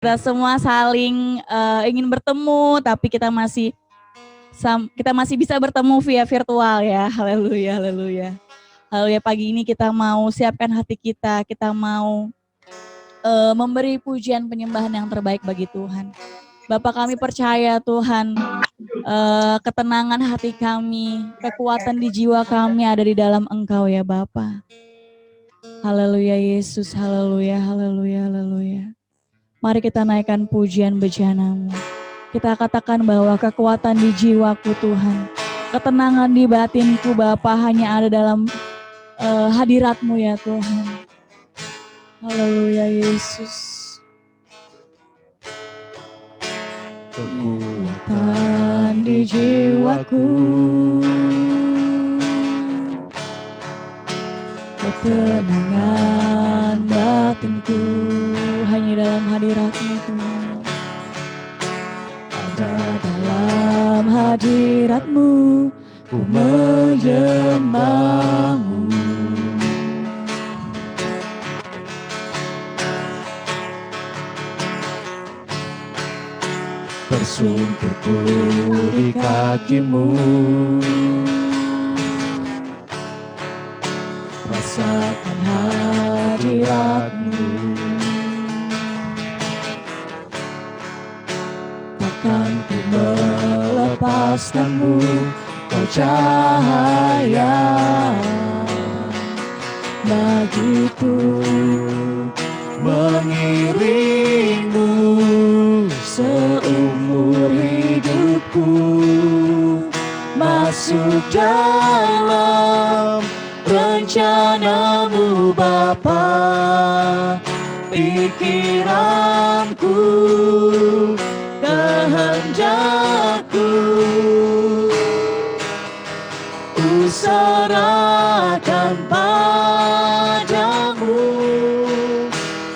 Kita semua saling ingin bertemu, tapi kita masih bisa bertemu via virtual ya. Haleluya, haleluya. Haleluya, pagi ini kita mau siapkan hati kita mau memberi pujian penyembahan yang terbaik bagi Tuhan. Bapa, kami percaya Tuhan, ketenangan hati kami, kekuatan di jiwa kami ada di dalam Engkau ya Bapa. Haleluya Yesus, haleluya, haleluya, haleluya. Mari kita naikkan pujian bejana-Mu. Kita katakan bahwa kekuatan di jiwaku Tuhan, ketenangan di batinku Bapa hanya ada dalam hadirat-Mu ya Tuhan. Haleluya Yesus. Kekuatan di jiwaku, ketenangan batinku hanya dalam hadirat-Mu Tuhan. Ada dalam hadirat-Mu ku menyembah-Mu. Bersungkurku di kaki-Mu, rasakan hadirat-Mu. Takkan ku melepaskan-Mu, Kau cahaya bagiku, mengiring-Mu seumur hidupku, masuk dalam rencana-Mu Bapa. Pikiranku, kehendakku, ku serahkan padamu.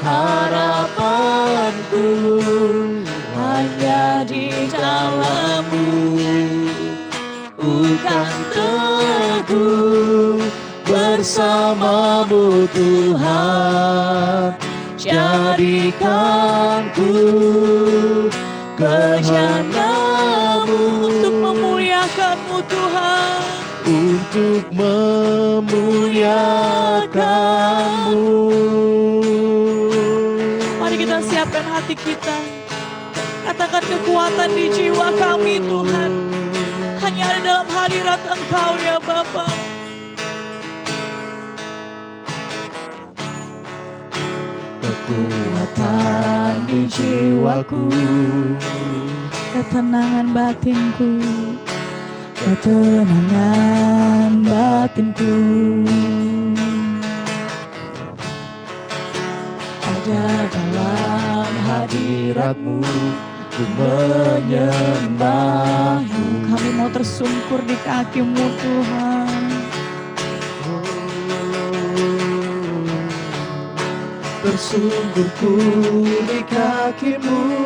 Harapanku hanya di dalam-Mu, ku kan teguh bersama-Mu Tuhan. Jadikan ku kejana-Mu untuk memuliakan-Mu Tuhan, untuk memuliakan-Mu. Mari kita siapkan hati kita. Katakan kekuatan di jiwa kami Tuhan hanya ada dalam hadirat Engkau ya Bapa. Kekuatan di jiwaku, ketenangan batinku, ketenangan batinku. Ada dalam hadirat-Mu, ku menyembah-Mu. Kami mau tersungkur di kaki-Mu Tuhan. Tersungkurku di kaki-Mu,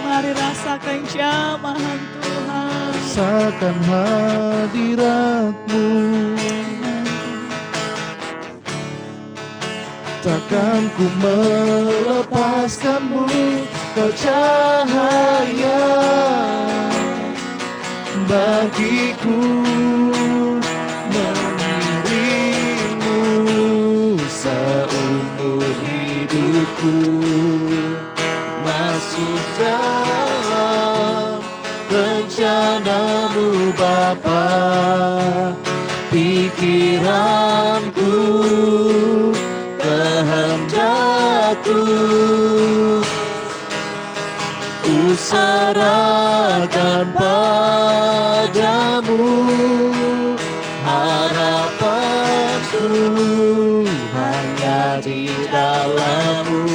mari rasakan jamahan Tuhan. Rasakan hadirat-Mu, takkan ku melepaskan-Mu, Kau cahaya bagiku, mengiring-Mu seumur hidupku, masuk dalam rencana-Mu Bapa. Pikiranku, kehendakku, ku serahkan padamu. Harapanku hanya di dalam-Mu,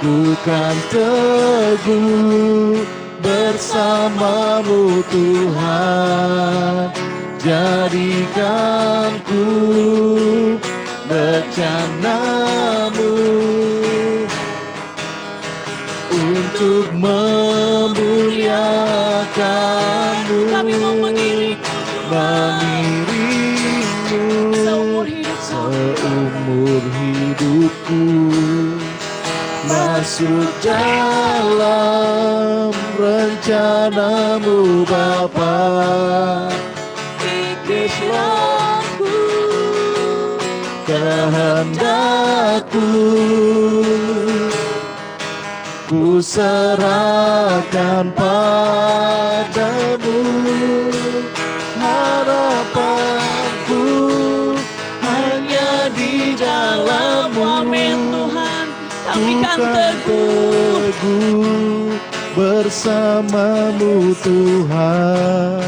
ku kan teguh bersama-Mu Tuhan. Jadikan ku rencana-Mu untuk memuliakan-Mu. Kami mau mengiring-Mu seumur hidupku, masuk dalam rencanamu Bapa. Pikiranku, Kehendakku ku serahkan padamu, harapanku hanya di dalam-Mu. Amin Tuhan, kami kan Ku teguh teguh bersamamu Tuhan.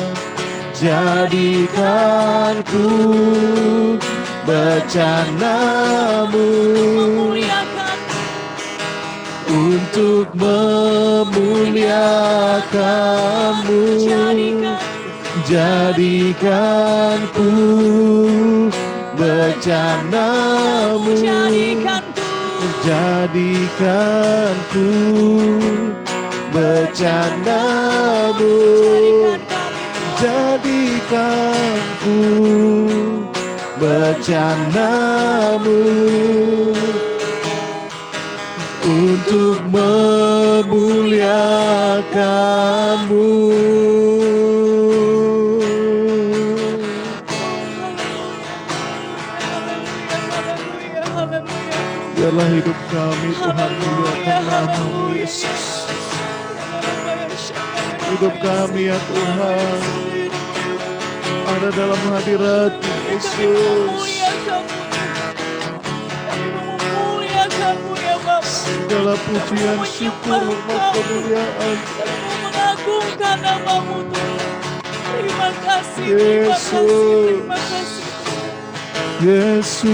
Jadikan ku bencanamu memuliakan, untuk memuliakan-Mu. Jadikan ku bencanamu, jadikan ku bencanamu, jadikan ku bencanamu untuk memuliakan-Mu. Biarlah hidup kami Tuhan muliakan nama-Mu Yesus. Hidup kami ya Tuhan ada dalam hadirat Yesus. Segala pujian, syukur, hormat, kemuliaan, mengagungkan nama-Mu Tuhan. Terima kasih, Yesus. terima kasih. Yesus.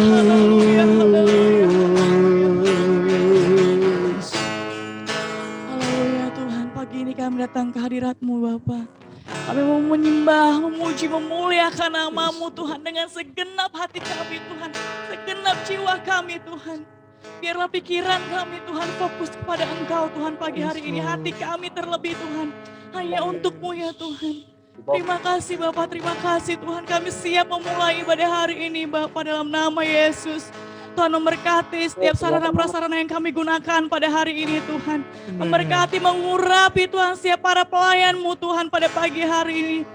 Haleluya Tuhan, pagi ini kami datang ke hadirat-Mu Bapa. Kami mau menyembah, memuji, memuliakan nama-Mu Tuhan dengan segenap hati kami Tuhan, segenap jiwa kami Tuhan. Biarlah pikiran kami Tuhan fokus kepada Engkau Tuhan pagi hari ini. Hati kami terlebih Tuhan hanya untuk-Mu ya Tuhan. Terima kasih Bapak, terima kasih Tuhan. Kami siap memulai ibadah hari ini Bapak dalam nama Yesus. Tuhan memberkati setiap sarana prasarana yang kami gunakan pada hari ini Tuhan. Memberkati, mengurapi Tuhan setiap para pelayan-Mu Tuhan pada pagi hari ini.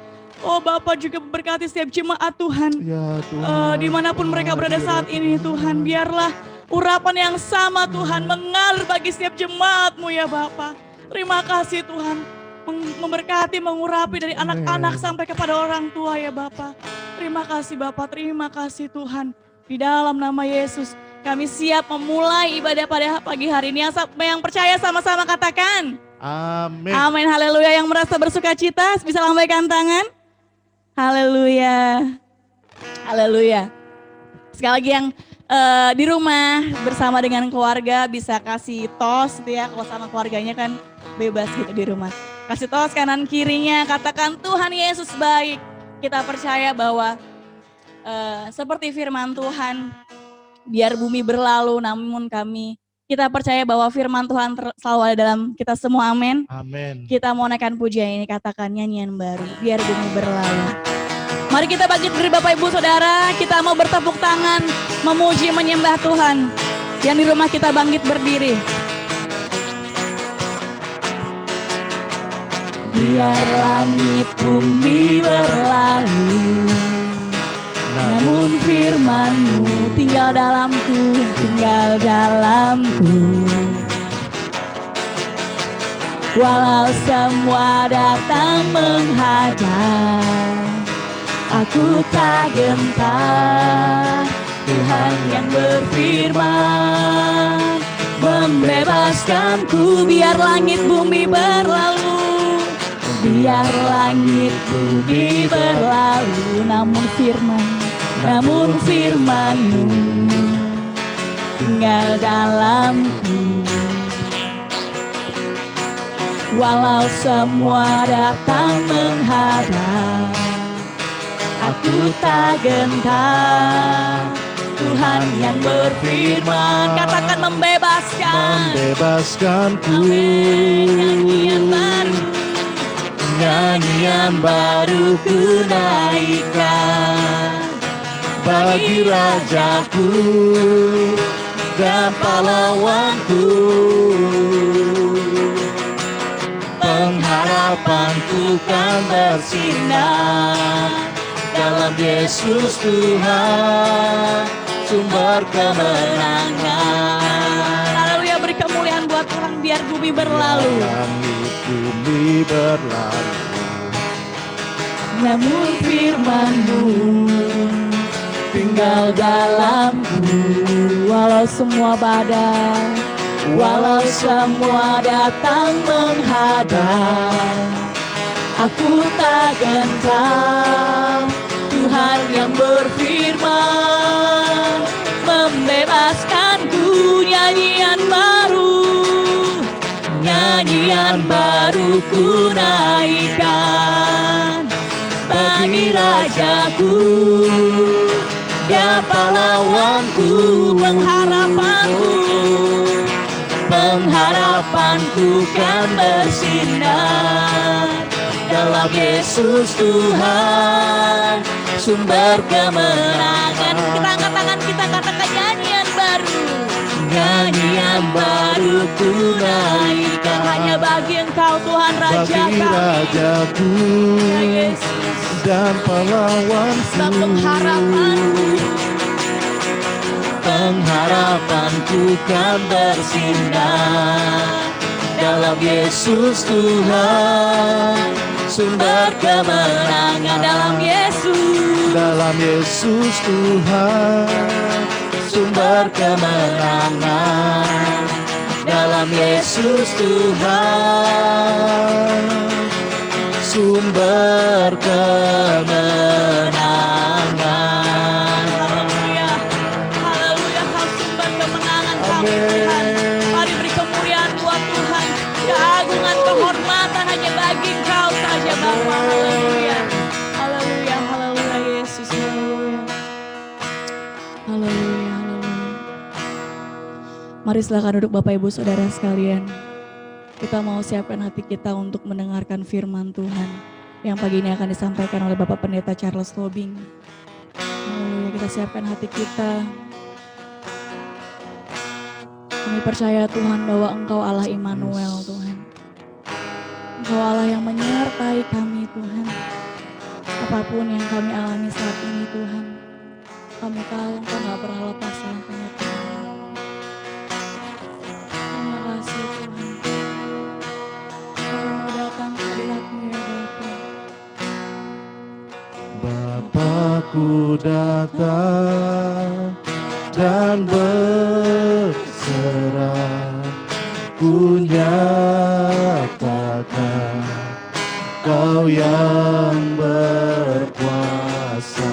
Oh Bapak juga memberkati setiap jemaat Tuhan. Ya, Tuhan. Dimanapun mereka berada saat ini Tuhan. Biarlah urapan yang sama Tuhan mengalir bagi setiap jemaat-Mu ya Bapa. Terima kasih Tuhan. Memberkati, mengurapi dari anak-anak sampai kepada orang tua ya Bapa. Terima kasih Bapa, terima kasih Tuhan. Di dalam nama Yesus kami siap memulai ibadah pada pagi hari ini. Yang percaya sama-sama katakan. Amin. Amin, haleluya. Yang merasa bersuka cita bisa lambaikan tangan. Haleluya. Haleluya. Sekali lagi yang di rumah bersama dengan keluarga bisa kasih tos gitu ya. Kalau sama keluarganya kan bebas gitu di rumah. Kasih tos kanan kirinya, katakan Tuhan Yesus baik. Kita percaya bahwa seperti firman Tuhan, biar bumi berlalu namun kita percaya bahwa firman Tuhan selalu ada dalam kita semua, amin. Amin. Kita mau naikkan pujian ini, katakan nyanyian baru, biar bumi berlalu. Mari kita bangkit berdiri Bapak Ibu Saudara, kita mau bertepuk tangan, memuji, menyembah Tuhan. Yang di rumah kita bangkit berdiri. Biar langit bumi berlalu, namun firman-Mu tinggal dalamku, tinggal dalamku. Walau semua datang menghadang, aku tak gentar. Tuhan yang berfirman membebaskanku. Biar langit bumi berlalu, biar langit bumi berlalu, namun firman-Mu tinggal dalamku. Walau semua datang menghadang, aku tak gentar. Tuhan yang berfirman, katakan membebaskanku. Nyanyian baru ku naikkan bagi Rajaku. dan pahlawanku. Pengharapanku kan bersinar dalam Yesus Tuhan, sumber kemenangan. Haleluya, beri kemuliaan buat Tuhan biar bumi berlalu. Langit bumi berlalu, Namun firman-Mu tinggal dalamku. Walau semua badai, walau semua datang menghadang, aku tak gentar. Tuhan yang berfirman membebaskanku. Nyanyian baru ku naikkan bagi Rajaku dan pahlawanku. Pengharapanku kan bersinar dalam Yesus Tuhan, sumber kemenangan. Kita angkat tangan, kita katakan nyanyian baru ku naikkan hanya bagi Engkau Tuhan Raja bagi kami. Rajaku Ya Yesus, dan pahlawanku. sebab pengharapanku kan bersinar dalam Yesus Tuhan, sumber kemenangan. Dalam Yesus Tuhan, sumber kemenangan. Dalam Yesus Tuhan, sumber kemenangan. Haleluya, haleluya, Kau sumber kemenangan kami Tuhan. Mari beri kemuliaan buat Tuhan. Keagungan, kehormatan hanya bagi Engkau saja Bapa. Haleluya, haleluya, haleluya Yesus, haleluya. Haleluya, haleluya. Mari silakan duduk Bapak Ibu Saudara sekalian. Kita mau siapkan hati kita untuk mendengarkan firman Tuhan yang pagi ini akan disampaikan oleh Bapak Pendeta Charles Tobing. Haleluya, kita siapkan hati kita. Kami percaya Tuhan bahwa Engkau Allah Immanuel Tuhan. Engkau Allah yang menyertai kami Tuhan. Apapun yang kami alami saat ini Tuhan, kami tahu Engkau gak pernah lepas dalam penyertaan. Terima kasih Tuhan. Kami datang ke hadirat-Mu ya Bapa. Bapakku datang dan berserah, ku nyatakan Kau yang berkuasa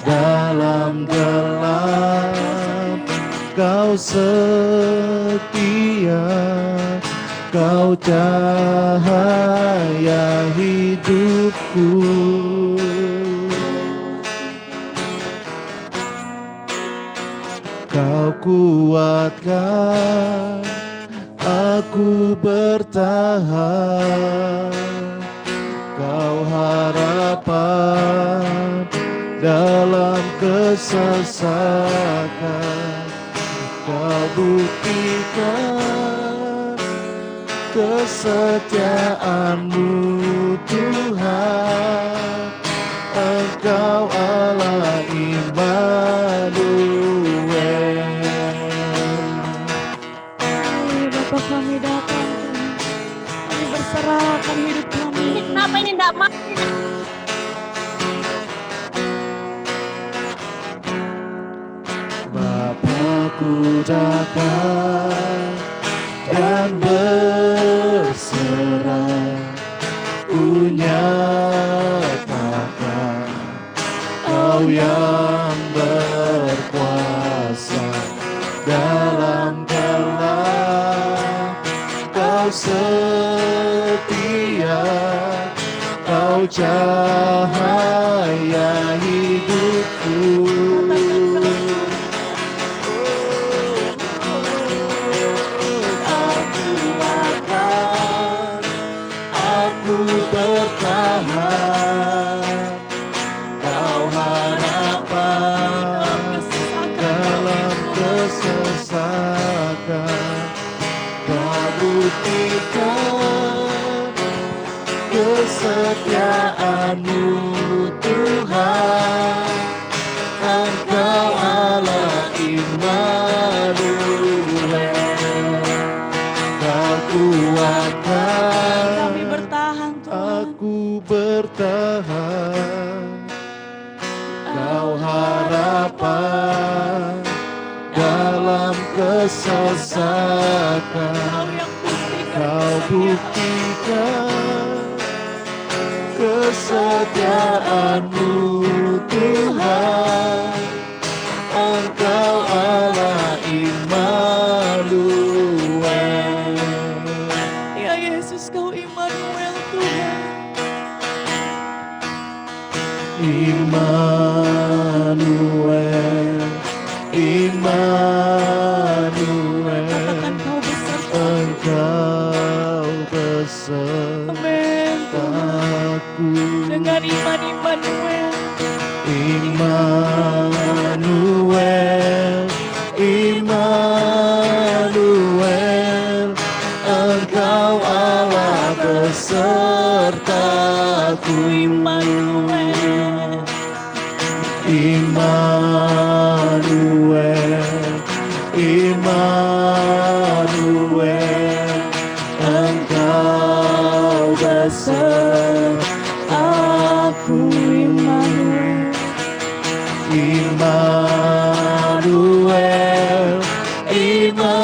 dalam gelap. Kau setia, Kau cahaya hidupku. Kau kuatkan aku bertahan. Kau harapan dalam kesesakan. Kau buktikan kesetiaan-Mu Tuhan. Engkau Allah Immanuel. Bapa, kami datang Tuhan. Kami berserahkan hidup kami. Ini kenapa ini enggak mati? Bapakku datang dan berserah, ku nyatakan Kau yang berkuasa dalam gelap. Kau setia, Kau cahaya hidupku. Aku bertahan. Kau harapan dalam kesesatan. buktikan kesetiaan-Mu Tuhan. Engkau Allah Immanuel. Kau kuatkan Kami bertahan Tuhan. aku bertahan. Kau harapan dalam kesesakan. Kau buktikan kesetiaan-Mu Tuhan. Engkau Allah Immanuel. Ya Yesus, Kau Immanuel Tuhan. Immanuel, Immanuel. Katakan Kau beserta. Engkau Amin Tuhan. besertaku. Dengan iman Immanuel. Immanuel, Immanuel. Engkau Allah besertaku. Immanuel. Immanuel, Immanuel. Engkau besertaku. Immanuel. Immanuel, Immanuel.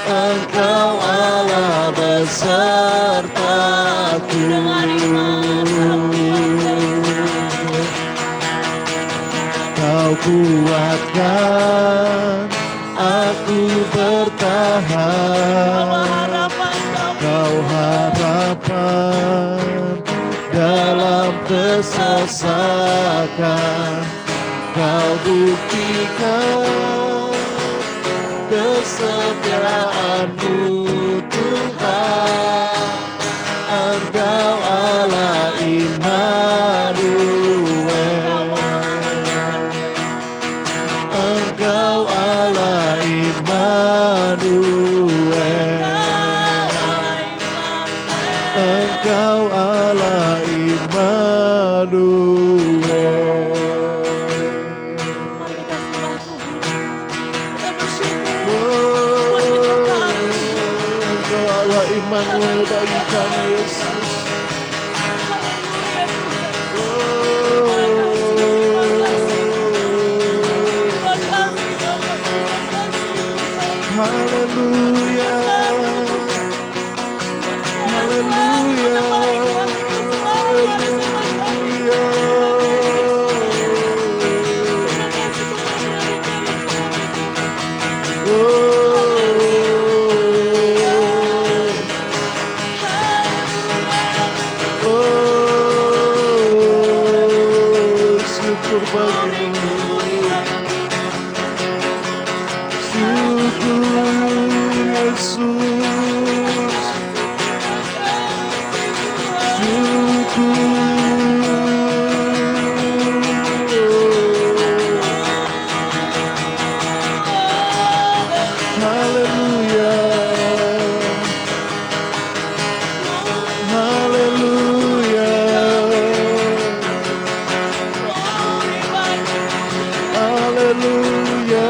Engkau Allah besertaku. Dengan iman Kau kuatkan aku bertahan. Kau harapan dalam kesesakan. Kau buktikan kesetiaan-Mu Tuhan. Engkau Allah Immanuel. Engkau Allah Immanuel. Engkau Allah Immanuel. Mari kita sembah Tuhan. Kita bersyukur. Engkau Allah Immanuel bagi kami Yesus. Haleluya. Haleluya. Haleluya. Syukur bagimu. Syukur Yesus. Haleluya. Haleluya. Haleluya.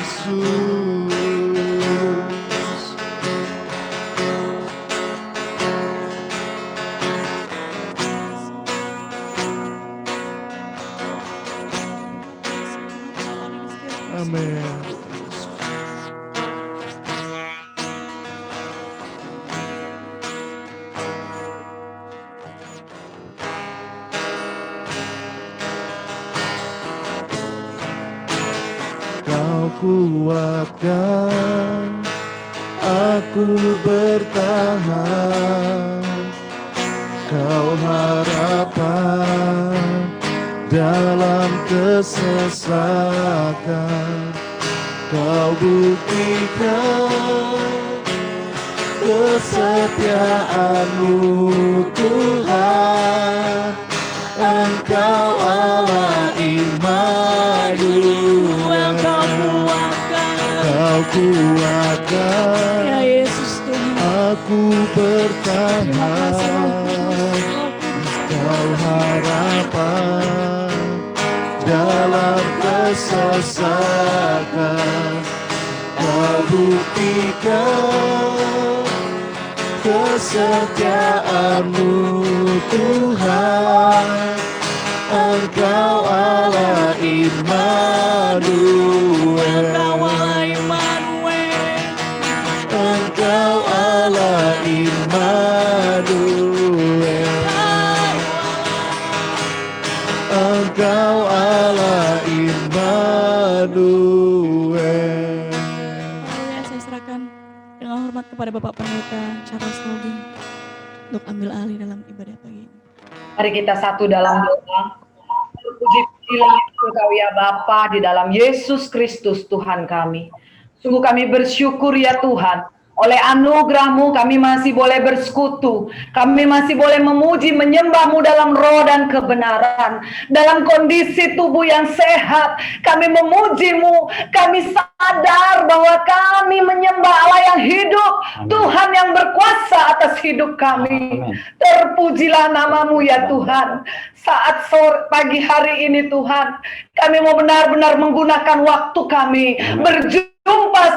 Yesus. Amin. Kau kuatkan aku bertahan, Kau harapan dalam kesesakan. Kau buktikan kesetiaan-Mu Tuhan, Engkau Allah Immanuel. Kau kuatkan Ya Yesus Tuhan. aku bertahan, Kau harapan dalam kesesakan. Kau buktikan kesetiaan-Mu Tuhan, Engkau Allah Immanuel. Engkau Allah Immanuel. Engkau Allah Immanuel. Haleluya, saya serahkan dengan hormat kepada Bapak Pendeta Charles Tobing untuk ambil alih dalam ibadah pagi ini. Mari kita satu dalam doa. Puji-pujilah Engkau ya Bapa di dalam Yesus Kristus Tuhan kami. Sungguh kami bersyukur ya Tuhan. Oleh anugerah-Mu kami masih boleh bersekutu. Kami masih boleh memuji, menyembah-Mu dalam roh dan kebenaran. Dalam kondisi tubuh yang sehat, kami memuji-Mu. Kami sadar bahwa kami menyembah Allah yang hidup. Amin. Tuhan yang berkuasa atas hidup kami. Amin. Terpujilah nama-Mu ya Tuhan. Saat pagi hari ini Tuhan, kami mau benar-benar menggunakan waktu kami berjumpa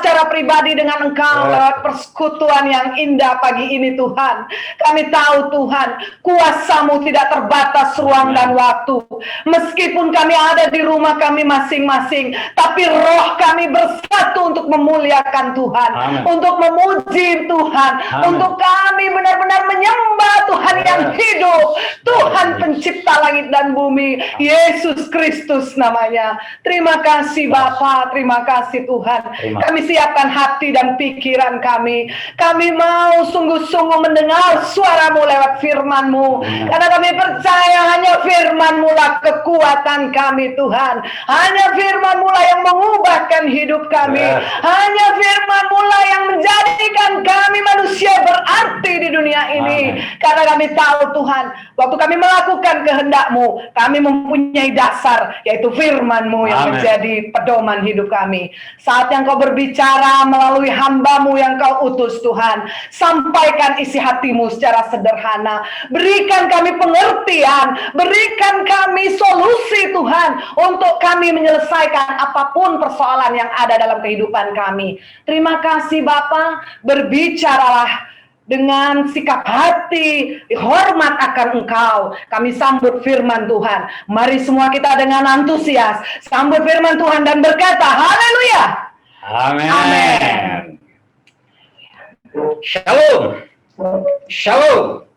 secara pribadi dengan Engkau lewat persekutuan yang indah pagi ini Tuhan. Kami tahu Tuhan, kuasa-Mu tidak terbatas ruang dan waktu. Meskipun kami ada di rumah kami masing-masing, tapi roh kami bersatu untuk memuliakan Tuhan, untuk memuji Tuhan, untuk kami benar-benar menyembah Tuhan yang hidup, Tuhan pencipta langit dan bumi, Yesus Kristus namanya. Terima kasih Bapa, terima kasih Tuhan. Kami siapkan hati dan pikiran kami. Kami mau sungguh-sungguh mendengar suara-Mu lewat firman-Mu. Karena kami percaya hanya firman-Mu lah kekuatan kami Tuhan. Hanya firman-Mu lah yang mengubahkan hidup kami. Hanya firman-Mu lah yang menjadikan kami manusia berarti di dunia ini. Karena kami tahu Tuhan, waktu kami melakukan kehendak-Mu, kami mempunyai dasar, yaitu firman-Mu yang menjadi pedoman hidup kami. Saat yang Kau berbicara melalui hamba-Mu yang Kau utus Tuhan, sampaikan isi hati-Mu secara sederhana. Berikan kami pengertian, berikan kami solusi Tuhan, untuk kami menyelesaikan apapun persoalan yang ada dalam kehidupan kami. Terima kasih Bapa, berbicaralah dengan sikap hati, hormat akan Engkau. Kami sambut firman Tuhan. Mari semua kita dengan antusias sambut firman Tuhan dan berkata, haleluya. Amin. Amin. Shalom. Shalom.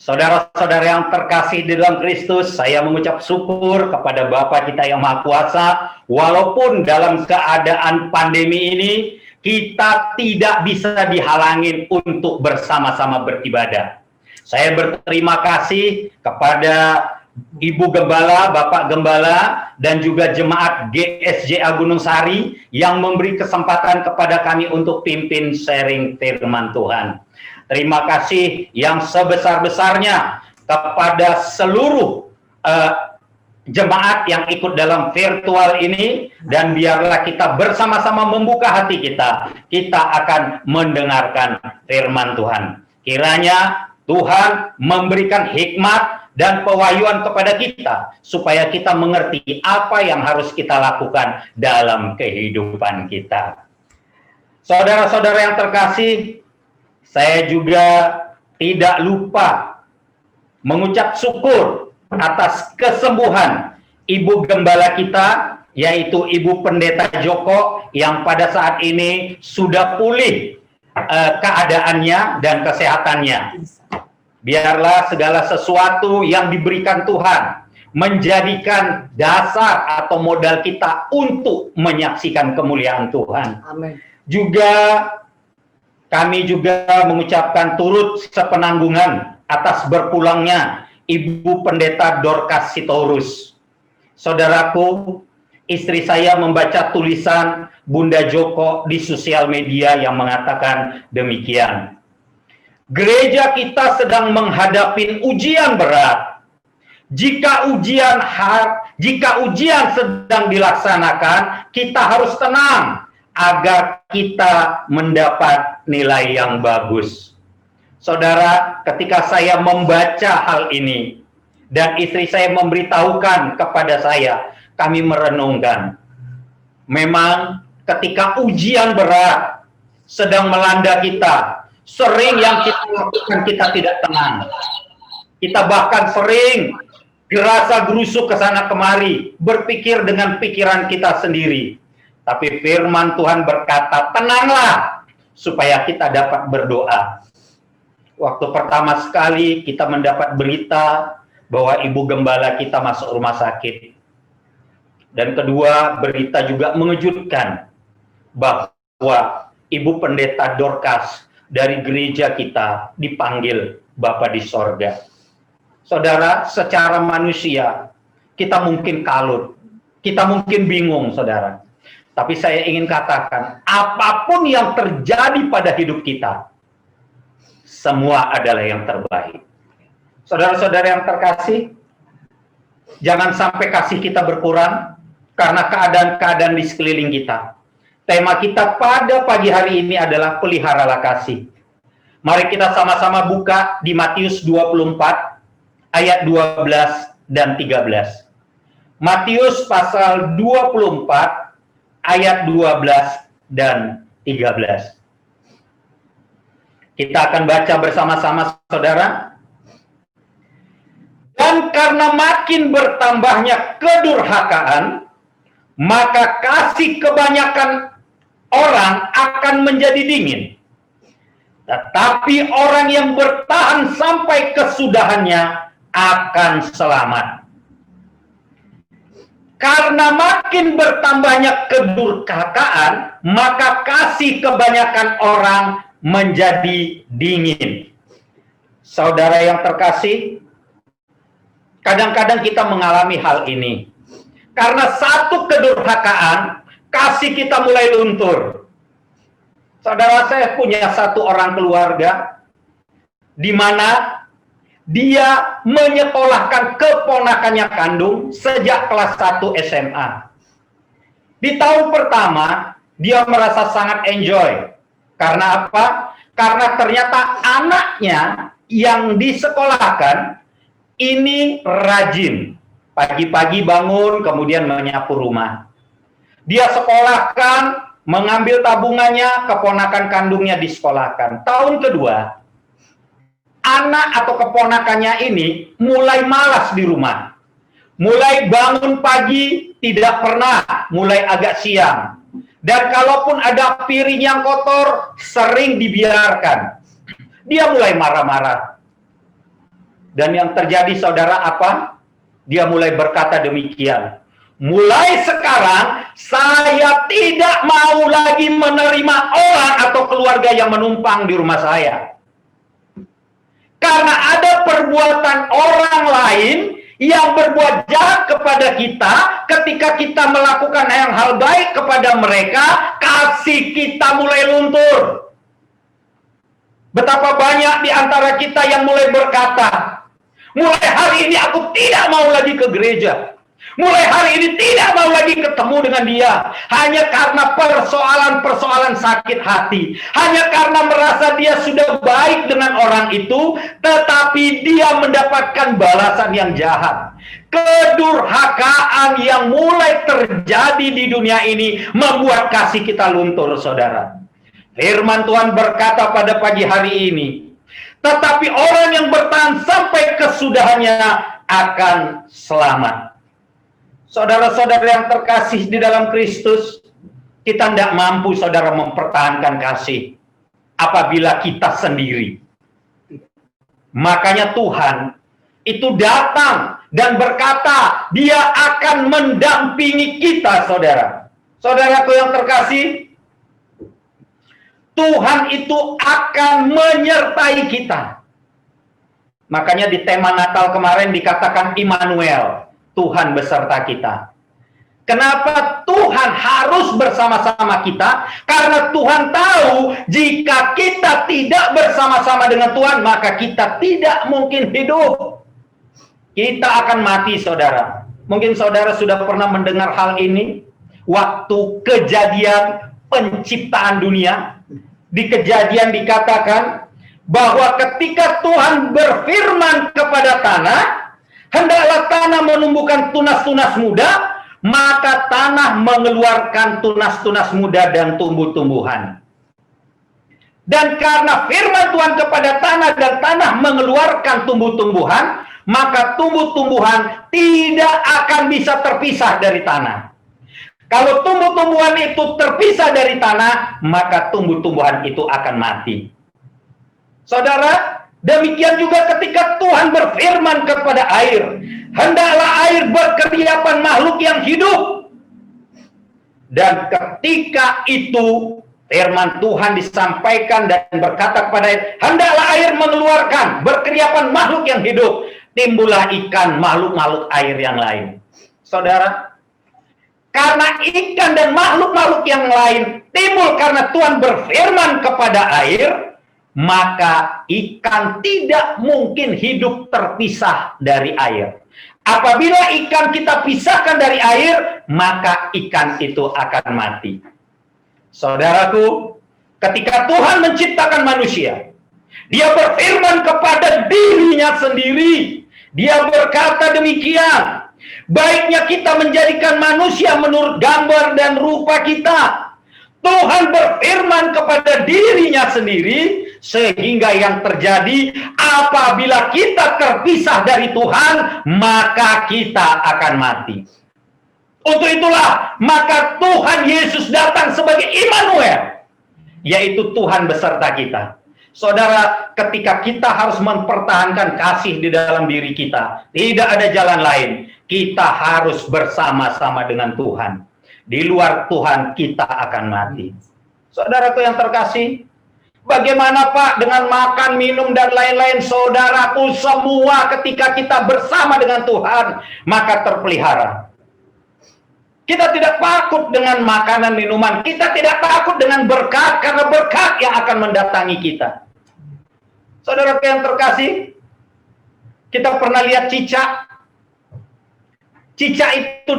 Saudara-saudara yang terkasih di dalam Kristus, saya mengucap syukur kepada Bapa kita yang Maha Kuasa, walaupun dalam keadaan pandemi ini, kita tidak bisa dihalangin untuk bersama-sama beribadah. Saya berterima kasih kepada Ibu Gembala, Bapak Gembala, dan juga jemaat GSJA Gunung Sari yang memberi kesempatan kepada kami untuk pimpin sharing firman Tuhan. Terima kasih yang sebesar-besarnya kepada seluruh jemaat yang ikut dalam virtual ini, dan biarlah kita bersama-sama membuka hati kita akan mendengarkan firman Tuhan. Kiranya Tuhan memberikan hikmat, dan pewahyuan kepada kita, supaya kita mengerti apa yang harus kita lakukan dalam kehidupan kita. Saudara-saudara yang terkasih, saya juga tidak lupa mengucap syukur atas kesembuhan Ibu Gembala kita, yaitu Ibu Pendeta Joko, yang pada saat ini sudah pulih keadaannya dan kesehatannya. Biarlah segala sesuatu yang diberikan Tuhan menjadikan dasar atau modal kita untuk menyaksikan kemuliaan Tuhan. Amin. Kami juga mengucapkan turut sepenanggungan atas berpulangnya Ibu Pendeta Dorcas Sitorus. Saudaraku, istri saya membaca tulisan Bunda Joko di sosial media yang mengatakan demikian. Gereja kita sedang menghadapi ujian berat. Jika ujian sedang dilaksanakan, kita harus tenang agar kita mendapat nilai yang bagus. Saudara, ketika saya membaca hal ini dan istri saya memberitahukan kepada saya, kami merenungkan. Memang ketika ujian berat sedang melanda kita, sering yang kita lakukan kita tidak tenang. Kita bahkan sering gerasa gerusuk ke sana kemari, berpikir dengan pikiran kita sendiri. Tapi firman Tuhan berkata, tenanglah, supaya kita dapat berdoa. Waktu pertama sekali kita mendapat berita bahwa Ibu Gembala kita masuk rumah sakit. Dan kedua, berita juga mengejutkan bahwa Ibu Pendeta Dorcas dari gereja kita dipanggil Bapa di sorga. Saudara, secara manusia, kita mungkin kalut, kita mungkin bingung, saudara. Tapi saya ingin katakan, apapun yang terjadi pada hidup kita, semua adalah yang terbaik. Saudara-saudara yang terkasih, jangan sampai kasih kita berkurang karena keadaan-keadaan di sekeliling kita. Tema kita pada pagi hari ini adalah peliharalah kasih. Mari kita sama-sama buka di Matius 24 ayat 12 dan 13. Matius pasal 24 ayat 12 dan 13. Kita akan baca bersama-sama, saudara. Dan karena makin bertambahnya kedurhakaan, maka kasih kebanyakan orang akan menjadi dingin. Tetapi orang yang bertahan sampai kesudahannya akan selamat. Karena makin bertambahnya kedurhakaan, maka kasih kebanyakan orang menjadi dingin. Saudara yang terkasih, kadang-kadang kita mengalami hal ini. Karena satu kedurhakaan, kasih kita mulai luntur. Saudara, saya punya satu orang keluarga di mana dia menyekolahkan keponakannya kandung sejak kelas 1 SMA. Di tahun pertama, dia merasa sangat enjoy. Karena apa? Karena ternyata anaknya yang disekolahkan ini rajin. Pagi-pagi bangun, kemudian menyapu rumah. Dia sekolahkan, mengambil tabungannya, keponakan kandungnya disekolahkan. Tahun kedua, anak atau keponakannya ini mulai malas di rumah. Mulai bangun pagi, tidak pernah, mulai agak siang. Dan kalaupun ada piring yang kotor, sering dibiarkan. Dia mulai marah-marah. Dan yang terjadi, saudara, apa? Dia mulai berkata demikian. Mulai sekarang, saya tidak mau lagi menerima orang atau keluarga yang menumpang di rumah saya. Karena ada perbuatan orang lain yang berbuat jahat kepada kita, ketika kita melakukan hal baik kepada mereka, kasih kita mulai luntur. Betapa banyak di antara kita yang mulai berkata, mulai hari ini aku tidak mau lagi ke gereja. Mulai hari ini tidak mau lagi ketemu dengan dia. Hanya karena persoalan-persoalan sakit hati. Hanya karena merasa dia sudah baik dengan orang itu, tetapi dia mendapatkan balasan yang jahat. Kedurhakaan yang mulai terjadi di dunia ini membuat kasih kita luntur, saudara. Firman Tuhan berkata pada pagi hari ini, tetapi orang yang bertahan sampai kesudahannya akan selamat. Saudara-saudara yang terkasih di dalam Kristus, kita tidak mampu, saudara, mempertahankan kasih apabila kita sendiri. Makanya Tuhan itu datang dan berkata, Dia akan mendampingi kita, saudara. Saudaraku yang terkasih, Tuhan itu akan menyertai kita. Makanya di tema Natal kemarin dikatakan Immanuel, Tuhan beserta kita. Kenapa Tuhan harus bersama-sama kita? Karena Tuhan tahu jika kita tidak bersama-sama dengan Tuhan, maka kita tidak mungkin hidup. Kita akan mati, saudara. Mungkin saudara sudah pernah mendengar hal ini. Waktu kejadian penciptaan dunia, di Kejadian dikatakan bahwa ketika Tuhan berfirman kepada tanah, hendaklah tanah menumbuhkan tunas-tunas muda, maka tanah mengeluarkan tunas-tunas muda dan tumbuh-tumbuhan. Dan karena firman Tuhan kepada tanah dan tanah mengeluarkan tumbuh-tumbuhan, maka tumbuh-tumbuhan tidak akan bisa terpisah dari tanah. Kalau tumbuh-tumbuhan itu terpisah dari tanah, maka tumbuh-tumbuhan itu akan mati. Saudara, demikian juga ketika Tuhan berfirman kepada air, hendaklah air berkeriapan makhluk yang hidup. Dan ketika itu firman Tuhan disampaikan dan berkata kepada air, hendaklah air mengeluarkan berkeriapan makhluk yang hidup. Timbullah ikan, makhluk-makhluk air yang lain. Saudara, karena ikan dan makhluk-makhluk yang lain timbul karena Tuhan berfirman kepada air, maka ikan tidak mungkin hidup terpisah dari air. Apabila ikan kita pisahkan dari air, maka ikan itu akan mati. Saudaraku, ketika Tuhan menciptakan manusia, Dia berfirman kepada dirinya sendiri. Dia berkata demikian, baiknya kita menjadikan manusia menurut gambar dan rupa kita. Tuhan berfirman kepada dirinya sendiri, sehingga yang terjadi apabila kita terpisah dari Tuhan, maka kita akan mati. Untuk itulah, maka Tuhan Yesus datang sebagai Immanuel, yaitu Tuhan beserta kita. Saudara, ketika kita harus mempertahankan kasih di dalam diri kita, tidak ada jalan lain. Kita harus bersama-sama dengan Tuhan. Di luar Tuhan kita akan mati. Saudaraku yang terkasih, bagaimana Pak dengan makan, minum, dan lain-lain? Saudaraku, semua ketika kita bersama dengan Tuhan, maka terpelihara. Kita tidak takut dengan makanan, minuman. Kita tidak takut dengan berkat, karena berkat yang akan mendatangi kita. Saudaraku yang terkasih, kita pernah lihat cicak. Cicak itu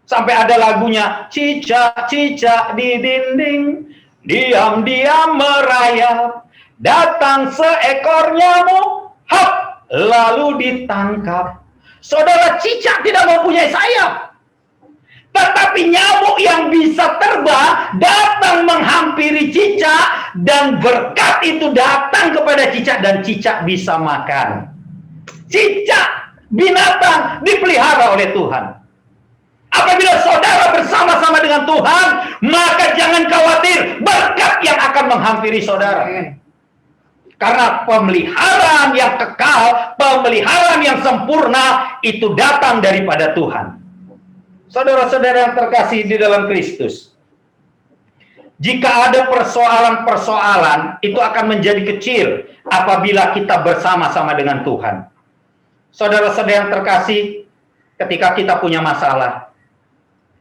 sampai ada lagunya, cicak-cicak di dinding, diam-diam merayap, datang seekor nyamuk, hap, lalu ditangkap. Saudara, cicak tidak mempunyai sayap, tetapi nyamuk yang bisa terbang datang menghampiri cicak, dan berkat itu datang kepada cicak, dan cicak bisa makan. Cicak, binatang dipelihara oleh Tuhan. Apabila saudara bersama-sama dengan Tuhan, maka jangan khawatir berkat yang akan menghampiri saudara. Karena pemeliharaan yang kekal, pemeliharaan yang sempurna, itu datang daripada Tuhan. Saudara-saudara yang terkasih di dalam Kristus, jika ada persoalan-persoalan, itu akan menjadi kecil apabila kita bersama-sama dengan Tuhan. Saudara-saudara yang terkasih, ketika kita punya masalah,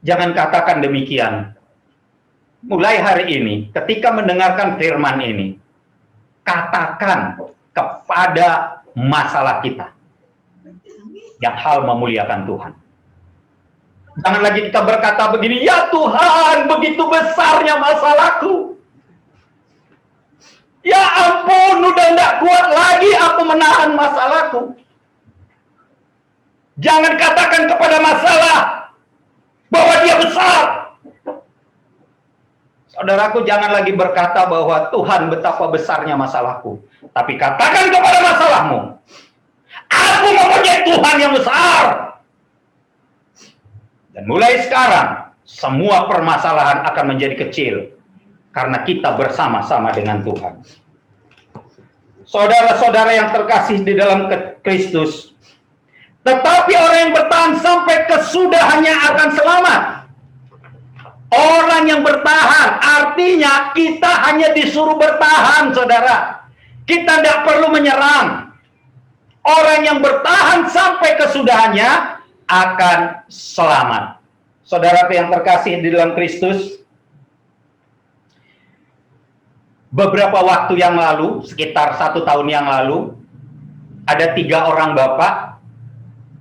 jangan katakan demikian. Mulai hari ini, ketika mendengarkan firman ini, katakan kepada masalah kita, yang hal memuliakan Tuhan. Jangan lagi kita berkata begini, ya Tuhan, begitu besarnya masalahku. Ya ampun, udah tidak kuat lagi aku menahan masalahku. Jangan katakan kepada masalah bahwa dia besar. Saudaraku, jangan lagi berkata bahwa Tuhan betapa besarnya masalahku. Tapi katakan kepada masalahmu, aku mempunyai Tuhan yang besar. Dan mulai sekarang, semua permasalahan akan menjadi kecil. Karena kita bersama-sama dengan Tuhan. Saudara-saudara yang terkasih di dalam Kristus, tetapi orang yang bertahan sampai kesudahannya akan selamat. Orang yang bertahan, artinya kita hanya disuruh bertahan, saudara. Kita tidak perlu menyerang. Orang yang bertahan sampai kesudahannya akan selamat. Saudara yang terkasih di dalam Kristus, beberapa waktu yang lalu, sekitar 1 tahun yang lalu, ada 3 orang bapak,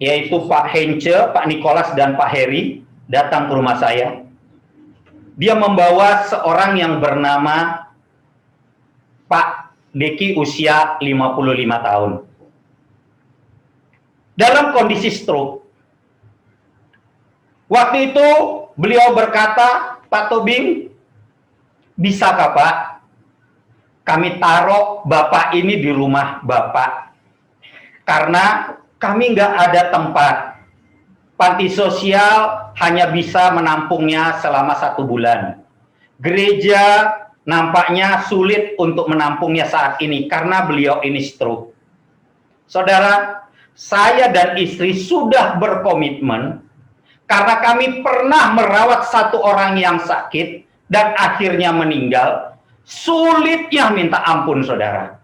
yaitu Pak Hence, Pak Nikolas, dan Pak Heri, datang ke rumah saya. Dia membawa seorang yang bernama Pak Deki, usia 55 tahun. Dalam kondisi stroke. Waktu itu beliau berkata, Pak Tobing, bisakah Pak kami taruh Bapak ini di rumah Bapak? Karena kami nggak ada tempat. Panti sosial hanya bisa menampungnya selama 1 bulan. Gereja nampaknya sulit untuk menampungnya saat ini karena beliau ini stroke. Saudara, saya dan istri sudah berkomitmen karena kami pernah merawat 1 orang yang sakit dan akhirnya meninggal. Sulitnya minta ampun, saudara.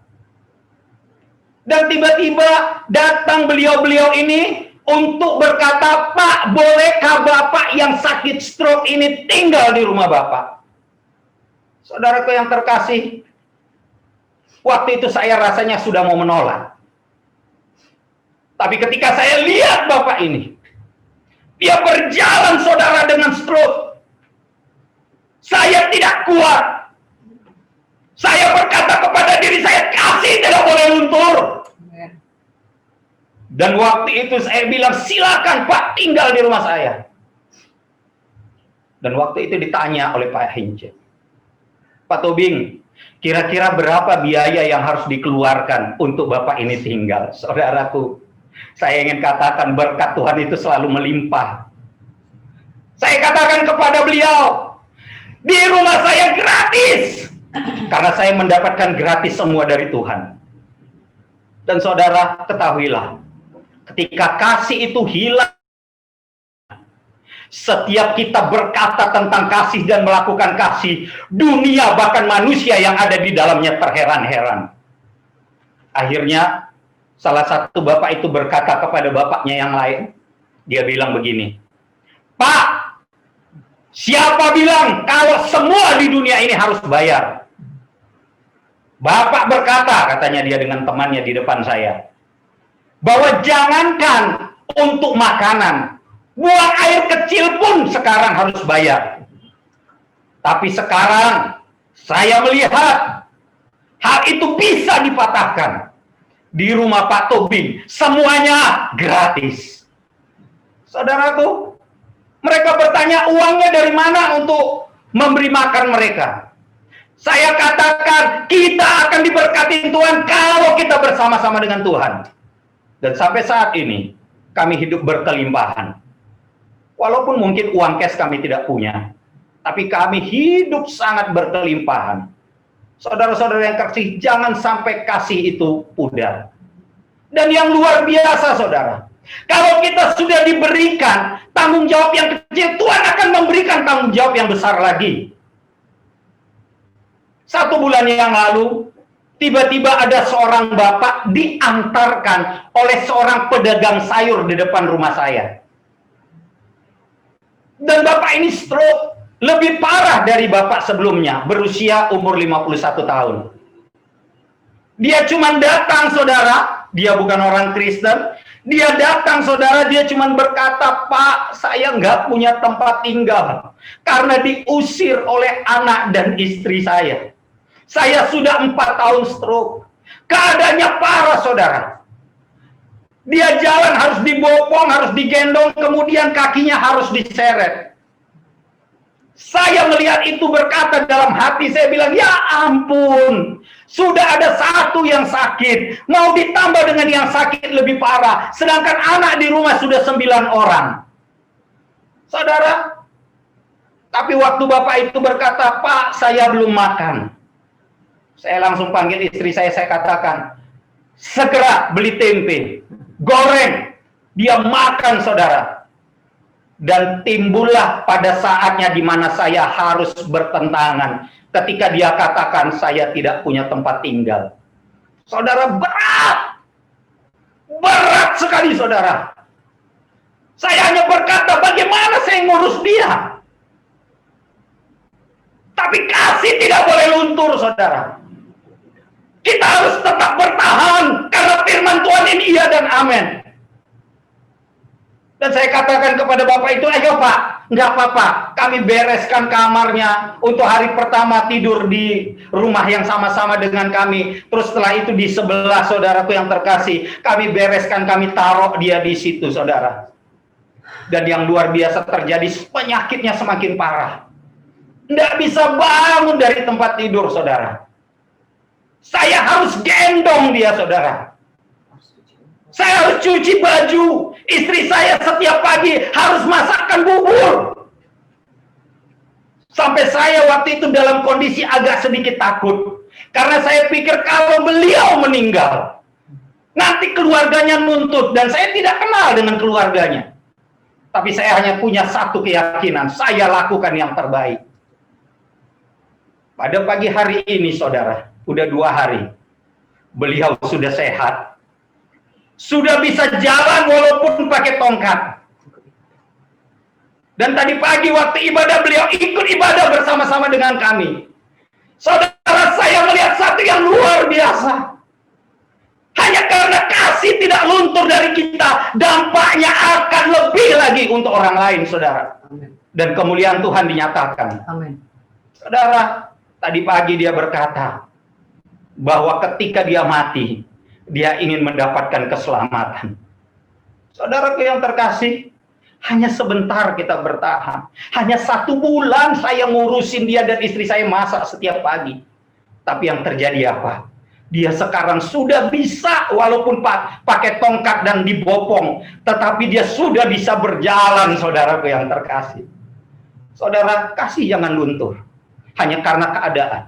Dan tiba-tiba datang beliau-beliau ini untuk berkata, Pak, bolehkah Bapak yang sakit stroke ini tinggal di rumah Bapak? Saudaraku yang terkasih, waktu itu saya rasanya sudah mau menolak. Tapi ketika saya lihat Bapak ini, dia berjalan, saudara, dengan stroke. Saya tidak kuat. Saya berkata kepada diri saya, kasih tidak boleh luntur. Dan waktu itu saya bilang, silakan Pak tinggal di rumah saya. Dan waktu itu ditanya oleh Pak Hince, Pak Tobing, kira-kira berapa biaya yang harus dikeluarkan untuk Bapak ini tinggal? Saudaraku, saya ingin katakan berkat Tuhan itu selalu melimpah. Saya katakan kepada beliau, di rumah saya gratis. Karena saya mendapatkan gratis semua dari Tuhan. Dan saudara, ketahuilah, ketika kasih itu hilang, setiap kita berkata tentang kasih dan melakukan kasih, dunia bahkan manusia yang ada di dalamnya terheran-heran. Akhirnya, salah satu bapak itu berkata kepada bapaknya yang lain, dia bilang begini, Pak, siapa bilang kalau semua di dunia ini harus bayar? Bapak berkata, katanya dia dengan temannya di depan saya, bahwa jangankan untuk makanan, buang air kecil pun sekarang harus bayar. Tapi sekarang saya melihat hal itu bisa dipatahkan. Di rumah Pak Tobing semuanya gratis. Saudaraku, mereka bertanya uangnya dari mana untuk memberi makan mereka. Saya katakan kita akan diberkati Tuhan kalau kita bersama-sama dengan Tuhan. Dan sampai saat ini kami hidup berkelimpahan. Walaupun mungkin uang cash kami tidak punya, tapi kami hidup sangat berkelimpahan. Saudara-saudara yang kasih, jangan sampai kasih itu pudar. Dan yang luar biasa, saudara, kalau kita sudah diberikan tanggung jawab yang kecil, Tuhan akan memberikan tanggung jawab yang besar lagi. 1 bulan yang lalu, tiba-tiba ada seorang bapak diantarkan oleh seorang pedagang sayur di depan rumah saya. Dan bapak ini stroke, lebih parah dari bapak sebelumnya, berusia umur 51 tahun. Dia cuma datang, saudara, dia bukan orang Kristen, Dia datang, saudara, dia cuma berkata, Pak, saya nggak punya tempat tinggal karena diusir oleh anak dan istri saya. Saya sudah 4 tahun stroke. Keadaannya parah, saudara. Dia jalan harus dibopong, harus digendong, kemudian kakinya harus diseret. Saya melihat itu berkata dalam hati, saya bilang, ya ampun, sudah ada satu yang sakit, mau ditambah dengan yang sakit lebih parah, sedangkan anak di rumah sudah 9 orang. Saudara, tapi waktu bapak itu berkata, Pak, saya belum makan. Saya langsung panggil istri saya katakan, segera beli tempe, goreng, dia makan, saudara. Dan timbullah pada saatnya di mana saya harus bertentangan ketika dia katakan saya tidak punya tempat tinggal. Saudara, berat sekali, saudara. Saya hanya berkata, bagaimana saya ngurus dia? Tapi kasih tidak boleh luntur, saudara. Kita harus tetap bertahan karena firman Tuhan ini iya dan amin. Dan saya katakan kepada bapak itu, ayo Pak, nggak apa-apa, kami bereskan kamarnya untuk hari pertama tidur di rumah yang sama-sama dengan kami. Terus setelah itu di sebelah, saudaraku yang terkasih, kami bereskan, kami taruh dia di situ, saudara. Dan yang luar biasa terjadi, penyakitnya semakin parah. Nggak bisa bangun dari tempat tidur, saudara. Saya harus gendong dia, saudara. Saya harus cuci baju. Istri saya setiap pagi harus masakkan bubur. Sampai saya waktu itu dalam kondisi agak sedikit takut. Karena saya pikir kalau beliau meninggal, nanti keluarganya nuntut. Dan saya tidak kenal dengan keluarganya. Tapi saya hanya punya satu keyakinan. Saya lakukan yang terbaik. Pada pagi hari ini, saudara, udah 2 hari. Beliau sudah sehat. Sudah bisa jalan walaupun pakai tongkat. Dan tadi pagi waktu ibadah beliau ikut ibadah bersama-sama dengan kami. Saudara, saya melihat satu yang luar biasa. Hanya karena kasih tidak luntur dari kita, dampaknya akan lebih lagi untuk orang lain, saudara. Dan kemuliaan Tuhan dinyatakan. Amin. Saudara, tadi pagi dia berkata bahwa ketika dia mati, dia ingin mendapatkan keselamatan. Saudaraku yang terkasih, hanya sebentar kita bertahan. Hanya 1 bulan saya ngurusin dia dan istri saya masak setiap pagi. Tapi yang terjadi apa? Dia sekarang sudah bisa, walaupun pakai tongkat dan dibopong, tetapi dia sudah bisa berjalan, saudaraku yang terkasih. Saudara, kasih jangan luntur hanya karena keadaan.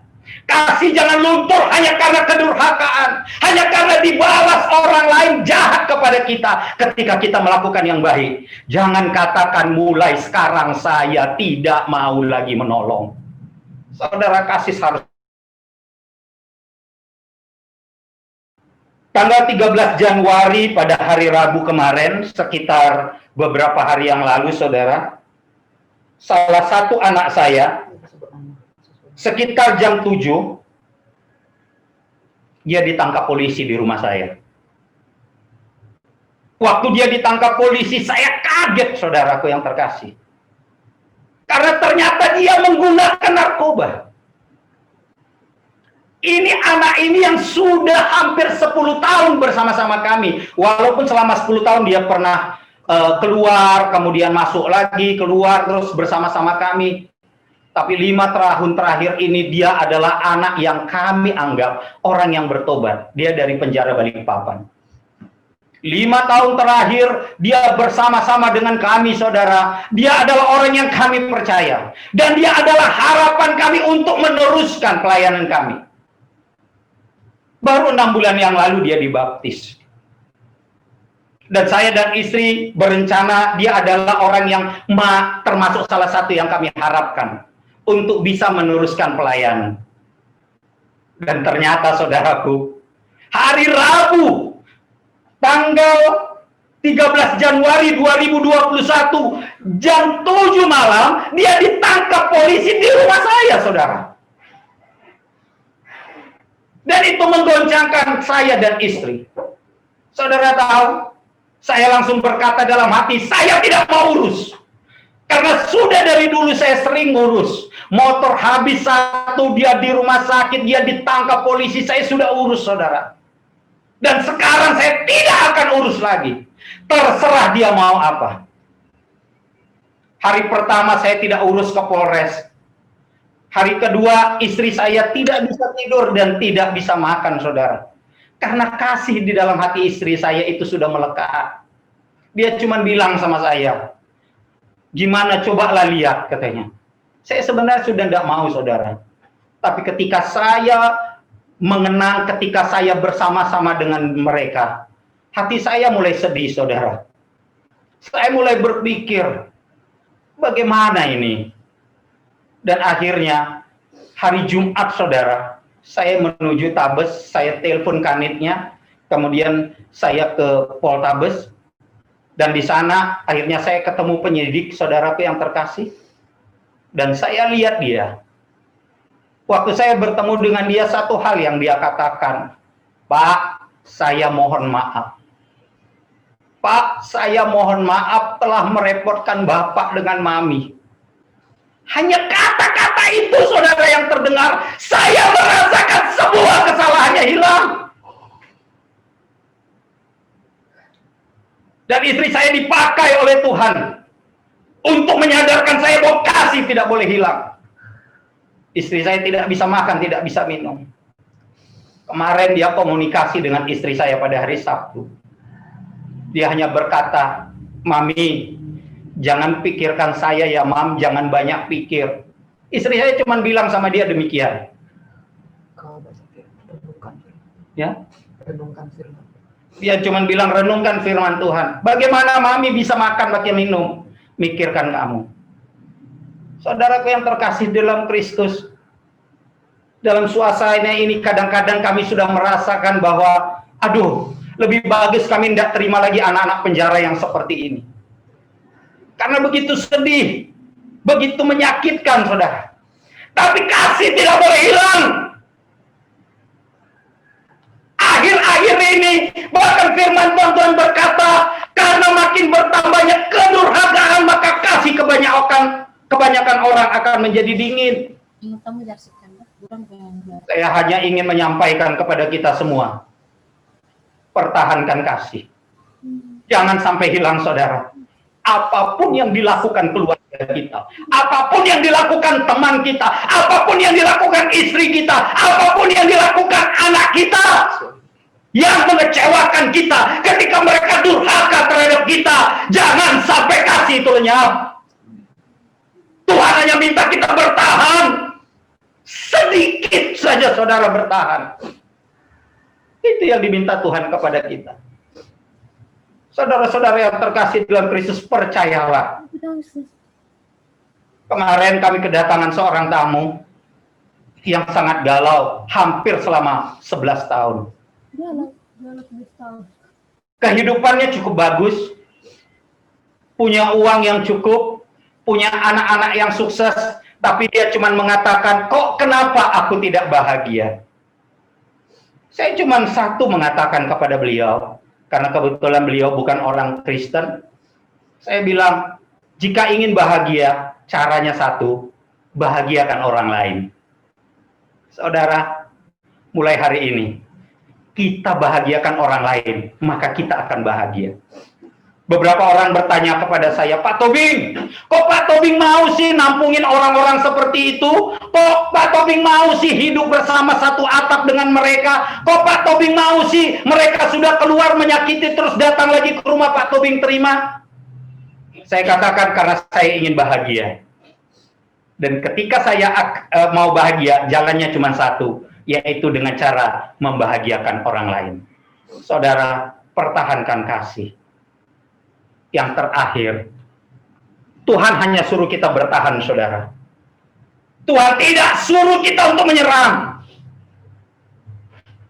Kasih jangan luntur hanya karena kedurhakaan, hanya karena dibalas orang lain jahat kepada kita ketika kita melakukan yang baik. Jangan katakan mulai sekarang saya tidak mau lagi menolong. Saudara, kasih harus. Tanggal 13 Januari pada hari Rabu kemarin, sekitar beberapa hari yang lalu, saudara, salah satu anak saya sekitar jam 7, dia ditangkap polisi di rumah saya. Waktu dia ditangkap polisi, saya kaget, saudaraku yang terkasih. Karena ternyata dia menggunakan narkoba. Ini anak ini yang sudah hampir 10 tahun bersama-sama kami. Walaupun selama 10 tahun dia pernah keluar, kemudian masuk lagi, keluar, terus bersama-sama kami. Tapi 5 tahun terakhir ini dia adalah anak yang kami anggap orang yang bertobat. Dia dari penjara Balikpapan. 5 tahun terakhir dia bersama-sama dengan kami, saudara. Dia adalah orang yang kami percaya. Dan dia adalah harapan kami untuk meneruskan pelayanan kami. Baru 6 bulan yang lalu dia dibaptis. Dan saya dan istri berencana dia adalah orang yang termasuk salah satu yang kami harapkan untuk bisa meneruskan pelayanan. Dan ternyata, saudaraku, hari Rabu, tanggal 13 Januari 2021, jam 7 malam, dia ditangkap polisi di rumah saya, saudara. Dan itu menggoncangkan saya dan istri. Saudara tahu, Saya langsung berkata dalam hati, saya tidak mau urus. Karena sudah dari dulu saya sering ngurus. Motor habis satu, dia di rumah sakit, dia ditangkap polisi, saya sudah urus, saudara. Dan sekarang saya tidak akan urus lagi. Terserah dia mau apa. Hari pertama saya tidak urus ke Polres. Hari kedua istri saya tidak bisa tidur dan tidak bisa makan, saudara. Karena kasih di dalam hati istri saya itu sudah melekat. Dia cuma bilang sama saya, gimana cobalah lihat, katanya. Saya sebenarnya sudah tidak mau, saudara. Tapi ketika saya mengenang, ketika saya bersama-sama dengan mereka, hati saya mulai sedih, saudara. Saya mulai berpikir, bagaimana ini? Dan akhirnya, hari Jumat, saudara, saya menuju Tabes, saya telepon kanitnya, kemudian saya ke Poltabes, dan di sana akhirnya saya ketemu penyidik, saudaraku yang terkasih, dan saya lihat dia. Waktu saya bertemu dengan dia, satu hal yang dia katakan, Pak, saya mohon maaf. Pak, saya mohon maaf telah merepotkan Bapak dengan Mami. Hanya kata-kata itu, saudara, yang terdengar, saya merasakan semua kesalahannya hilang. Dan istri saya dipakai oleh Tuhan untuk menyadarkan saya bahwa kasih tidak boleh hilang. Istri saya tidak bisa makan, tidak bisa minum. Kemarin dia komunikasi dengan istri saya pada hari Sabtu. Dia hanya berkata, Mami, jangan pikirkan saya ya, Mam, jangan banyak pikir. Istri saya cuma bilang sama dia demikian. Ya? Dia cuma bilang, renungkan firman Tuhan. Bagaimana Mami bisa makan, pakai minum? Mikirkan kamu. Saudaraku yang terkasih dalam Kristus, dalam suasana ini kadang-kadang kami sudah merasakan bahwa, aduh, lebih bagus kami tidak terima lagi anak-anak penjara yang seperti ini. Karena begitu sedih, begitu menyakitkan, saudara. Tapi kasih tidak boleh hilang. Akhir-akhir ini, bahkan firman Tuhan berkata, karena makin bertambahnya kedurhakaan, maka kasih kebanyakan orang akan menjadi dingin. Saya hanya ingin menyampaikan kepada kita semua, pertahankan kasih. Jangan sampai hilang, saudara. Apapun yang dilakukan keluarga kita, apapun yang dilakukan teman kita, apapun yang dilakukan istri kita, apapun yang dilakukan anak kita, yang mengecewakan kita, ketika mereka durhaka terhadap kita, jangan sampai kasih itu lenyap. Tuhan hanya minta kita bertahan. Sedikit saja, saudara, bertahan. Itu yang diminta Tuhan kepada kita. Saudara-saudara yang terkasih dalam Kristus, percayalah. Kemarin kami kedatangan seorang tamu yang sangat galau, hampir selama 11 tahun. Kehidupannya cukup bagus, punya uang yang cukup, punya anak-anak yang sukses, tapi dia cuma mengatakan, kok kenapa aku tidak bahagia? Saya cuma satu mengatakan kepada beliau, karena kebetulan beliau bukan orang Kristen. Saya bilang, jika ingin bahagia, caranya satu, bahagiakan orang lain. Saudara, mulai hari ini, kita bahagiakan orang lain, maka kita akan bahagia. Beberapa orang bertanya kepada saya, Pak Tobing, kok Pak Tobing mau sih nampungin orang-orang seperti itu? Kok Pak Tobing mau sih hidup bersama satu atap dengan mereka? Kok Pak Tobing mau sih mereka sudah keluar menyakiti terus datang lagi ke rumah Pak Tobing terima? Saya katakan karena saya ingin bahagia. Dan ketika saya mau bahagia, jalannya cuma satu, yaitu dengan cara membahagiakan orang lain. Saudara, pertahankan kasih. Yang terakhir, Tuhan hanya suruh kita bertahan, saudara. Tuhan tidak suruh kita untuk menyerang.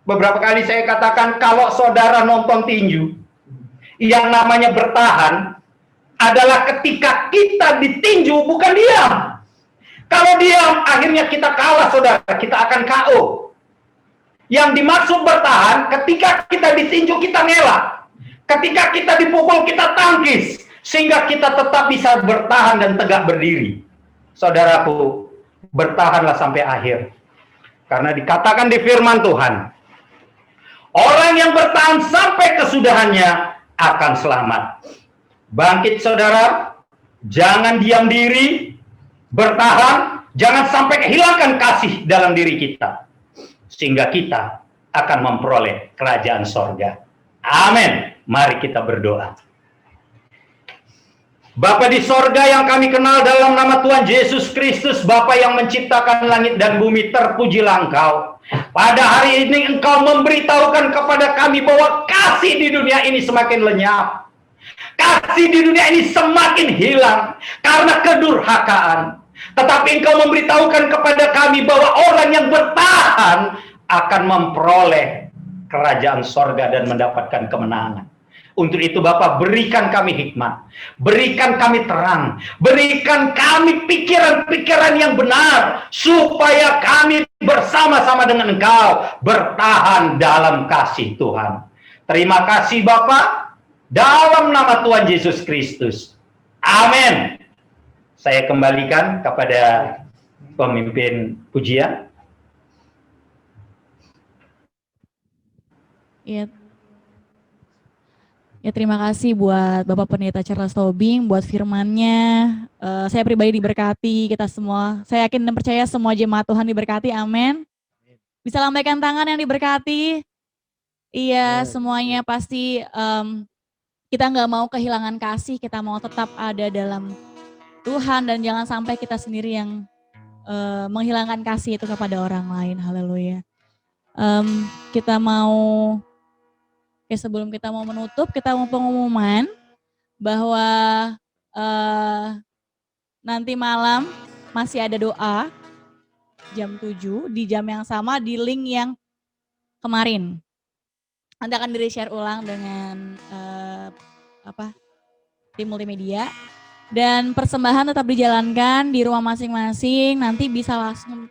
Beberapa kali saya katakan, kalau saudara nonton tinju, yang namanya bertahan adalah ketika kita ditinju, bukan diam. Kalau diam, akhirnya kita kalah, saudara. Kita akan KO. Yang dimaksud bertahan, ketika kita ditinju, kita ngelak. Ketika kita dipukul, kita tangkis, sehingga kita tetap bisa bertahan dan tegak berdiri. Saudaraku, bertahanlah sampai akhir. Karena dikatakan di firman Tuhan, orang yang bertahan sampai kesudahannya akan selamat. Bangkit saudara, jangan diam diri, bertahan, jangan sampai kehilangan kasih dalam diri kita. Sehingga kita akan memperoleh kerajaan sorga. Amin. Mari kita berdoa. Bapa di sorga yang kami kenal dalam nama Tuhan Yesus Kristus, Bapa yang menciptakan langit dan bumi, terpujilah Engkau. Pada hari ini Engkau memberitahukan kepada kami bahwa kasih di dunia ini semakin lenyap. Kasih di dunia ini semakin hilang karena kedurhakaan. Tetapi Engkau memberitahukan kepada kami bahwa orang yang bertahan akan memperoleh kerajaan sorga dan mendapatkan kemenangan. Untuk itu Bapa, berikan kami hikmat, berikan kami terang, berikan kami pikiran-pikiran yang benar, supaya kami bersama-sama dengan Engkau bertahan dalam kasih Tuhan. Terima kasih Bapa, dalam nama Tuhan Yesus Kristus. Amin. Saya kembalikan kepada pemimpin pujian. Ya, terima kasih buat Bapak Pendeta Charles Tobing, buat firman-Nya. Saya pribadi diberkati, kita semua. Saya yakin dan percaya semua jemaat Tuhan diberkati, amin. Bisa lambaikan tangan yang diberkati. Iya, semuanya pasti kita nggak mau kehilangan kasih, kita mau tetap ada dalam Tuhan, dan jangan sampai kita sendiri yang menghilangkan kasih itu kepada orang lain. Haleluya. Kita mau... Oke, sebelum kita mau menutup, kita mau pengumuman bahwa nanti malam masih ada doa jam 7 di jam yang sama di link yang kemarin. Nanti akan di-share ulang dengan tim multimedia, dan persembahan tetap dijalankan di rumah masing-masing. Nanti bisa langsung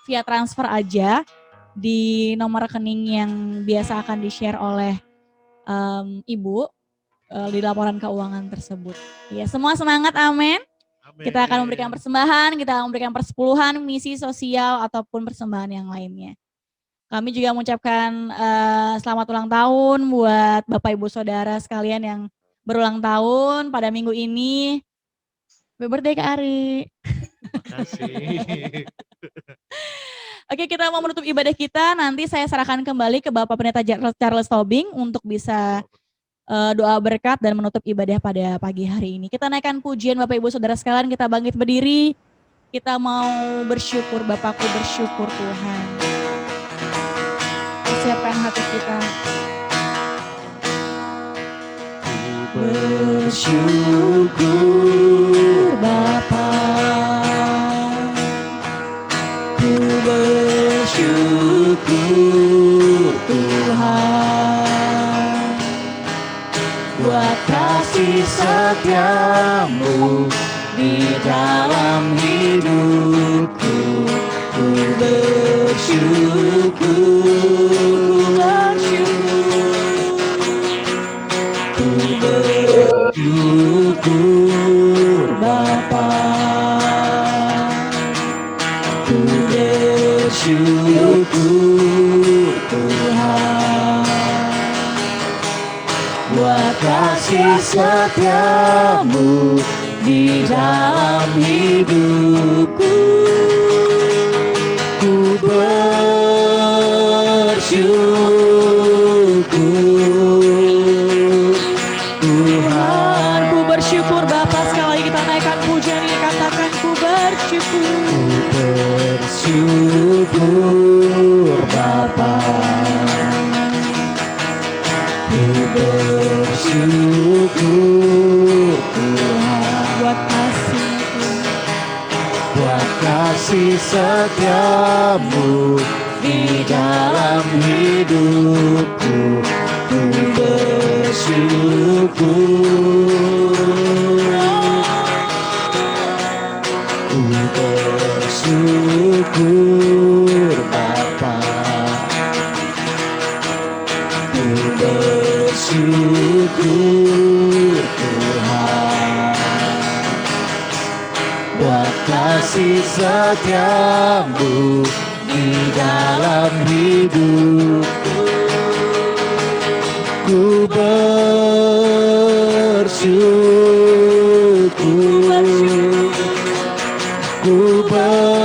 via transfer aja di nomor rekening yang biasa akan di-share oleh Ibu di laporan keuangan tersebut. Ya, semua semangat, amin. Kita akan memberikan persembahan, kita akan memberikan persepuluhan, misi sosial, ataupun persembahan yang lainnya. Kami juga mengucapkan selamat ulang tahun buat Bapak Ibu Saudara sekalian yang berulang tahun pada minggu ini. Happy birthday Kak Ari. Terima kasih. Oke, kita mau menutup ibadah kita. Nanti saya serahkan kembali ke Bapak Pendeta Charles Tobing untuk bisa doa berkat dan menutup ibadah pada pagi hari ini. Kita naikkan pujian Bapak Ibu Saudara sekalian, kita bangkit berdiri. Kita mau bersyukur, Bapakku bersyukur Tuhan. Siapkan hati kita. Bersyukur Bapa, ku bersyukur Tuhan, buat kasih setiamu di dalam hidupku. Ku bersyukur, bersyukur Bapa, ku bersyukur Tuhan, buat kasih setiamu di dalam hidupku. Ku bersyukur Tuhan, ku bersyukur Bapa. Sekali lagi kita naikkan pujian ini, katakan ku bersyukur. Ku bersyukur Bapa, ku bersyukur Tuhan, buat kasih setiamu di dalam hidupku. Ku bersyukur, ku bersyukur Bapa, ku bersyukur buat kasih setiamu di dalam hidupku. Ku bersyukur, ku bersyukur,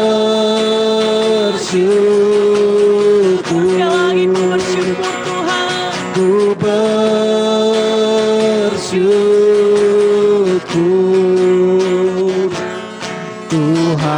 Sekali lagi ku bersyukur Tuhan. ku bersyukur Tuhan.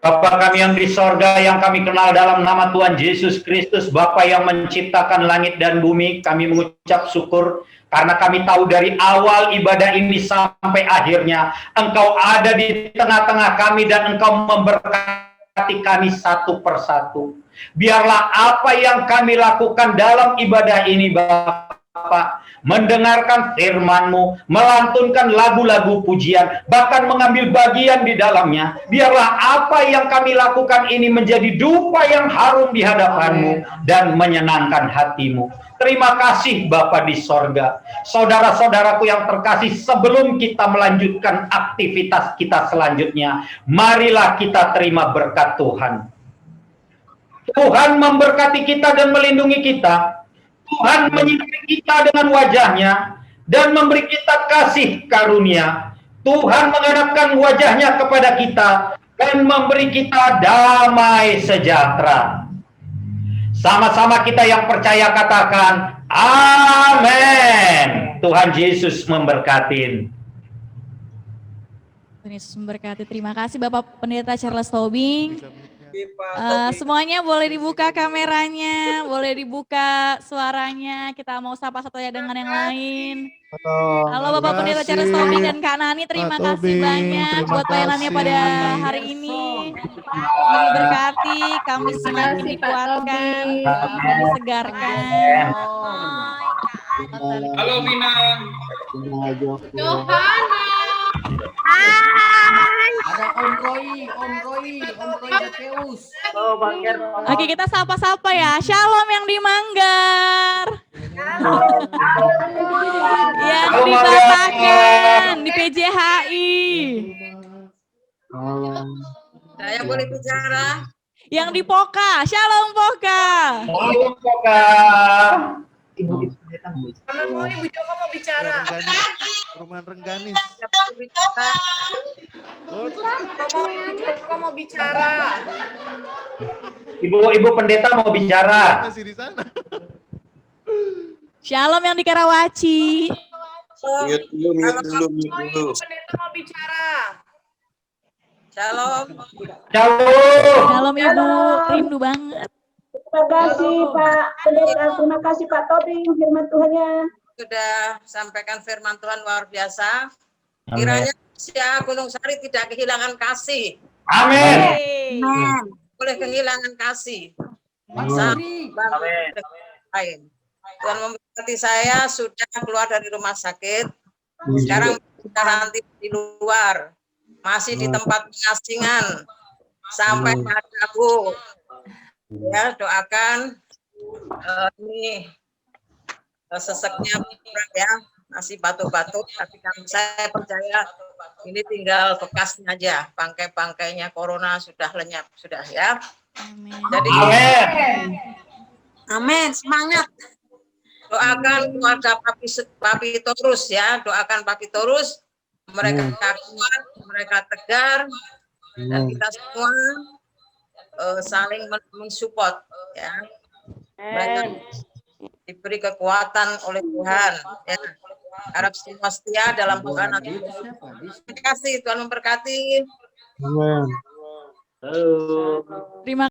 Bapa kami yang di sorga, yang kami kenal dalam nama Tuhan Yesus Kristus, Bapa yang menciptakan langit dan bumi, kami mengucap syukur karena kami tahu dari awal ibadah ini sampai akhirnya Engkau ada di tengah-tengah kami dan Engkau memberkati kami satu persatu. Biarlah apa yang kami lakukan dalam ibadah ini, Bapa, mendengarkan firman-Mu, melantunkan lagu-lagu pujian, bahkan mengambil bagian di dalamnya. Biarlah apa yang kami lakukan ini menjadi dupa yang harum di hadapan-Mu dan menyenangkan hati-Mu. Terima kasih Bapa di sorga. Saudara-saudaraku yang terkasih, sebelum kita melanjutkan aktivitas kita selanjutnya, marilah kita terima berkat Tuhan. Tuhan memberkati kita dan melindungi kita. Tuhan menyinari kita dengan wajahnya dan memberi kita kasih karunia. Tuhan menghadapkan wajahnya kepada kita dan memberi kita damai sejahtera. Sama-sama kita yang percaya katakan, amin. Tuhan Yesus memberkati. Tuhan Yesus memberkati. Terima kasih Bapak Pendeta Charles Tobing. Semuanya boleh dibuka kameranya, boleh dibuka suaranya. Kita mau sapa satu ya dengan yang lain. Halo Bapak Pendeta Charles Tobing dan Kak Nani, terima kasih banyak buat pelayanannya pada hari ini. Kami berkati, kami semakin dikuatkan, kami disegarkan. Halo Vina. Ada Om Roy Mateus. Oke, kita sapa-sapa ya. Shalom yang di Manggar. Yang di Babakan, di PJHI. Saya boleh bicara? Yang di Poka, Shalom Poka. Halo Poka. Ibu Joko mau bicara. Perumahan Rengganis. Joko mau bicara. Ibu pendeta mau bicara. Masih di sana. Shalom yang di Karawaci. Mute dulu. Pendeta mau bicara. Shalom. Shalom. Shalom Ibu, rindu banget. Terima kasih Pak Pendeta, terima kasih Pak Tobing, firman Tuhannya. Sudah sampaikan firman Tuhan luar biasa. Kiranya manusia Gunung Sari tidak kehilangan kasih. Amin. Boleh kehilangan kasih. Amin. Tuhan memberkati saya sudah keluar dari rumah sakit. Sekarang karantina di luar. Masih di tempat pengasingan. Sampai padaku. Ya, doakan ini seseknya ya, masih batuk-batuk, tapi saya percaya ini tinggal bekasnya aja, bangkai-bangkainya corona sudah lenyap, sudah ya. Amin. Jadi amin, semangat. Doakan keluarga Papi Torus ya, doakan Papi Torus, mereka kuat, mereka tegar, dan kita semua saling mensupport ya. Mereka diberi kekuatan oleh Tuhan ya. Harap semua setia dalam Tuhan. Terima kasih, Tuhan memberkati. Amin. Terima